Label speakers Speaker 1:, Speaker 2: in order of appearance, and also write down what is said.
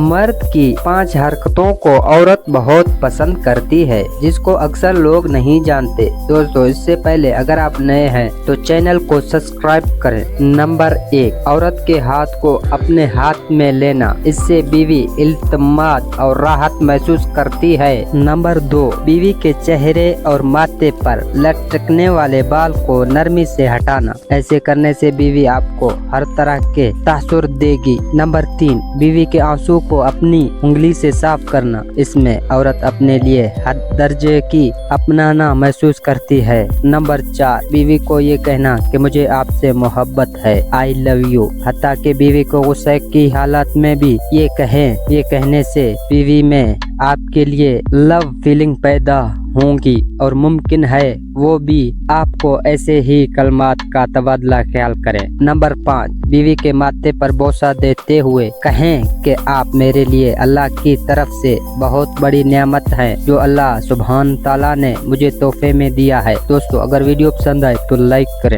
Speaker 1: मर्द की 5 हरकतों को औरत बहुत पसंद करती है, जिसको अक्सर लोग नहीं जानते। दोस्तों, इससे पहले अगर आप नए हैं तो चैनल को सब्सक्राइब करें। नंबर 1, औरत के हाथ को अपने हाथ में लेना, इससे बीवी इल्तिमास और राहत महसूस करती है। नंबर 2, बीवी के चेहरे और माथे पर लटकने वाले बाल को नरमी से हटाना, ऐसे करने से बीवी आपको हर तरह के तासुर देगी। नंबर 3, बीवी के आंसू को अपनी उंगली से साफ करना, इसमें औरत अपने लिए हद दर्जे की अपनाना महसूस करती है। नंबर 4, बीवी को ये कहना कि मुझे आपसे मोहब्बत है, आई लव यू, हत्ता कि बीवी को गुस्से की हालत में भी ये कहें। ये कहने से बीवी में आपके लिए लव फीलिंग पैदा होंगी और मुमकिन है वो भी आपको ऐसे ही कलमात का तबादला ख्याल करें। नंबर 5, बीवी के माथे पर बोसा देते हुए कहें कि आप मेरे लिए अल्लाह की तरफ से बहुत बड़ी नेमत है, जो अल्लाह सुभान ताला ने मुझे तोहफे में दिया है। दोस्तों, अगर वीडियो पसंद आए तो लाइक करें।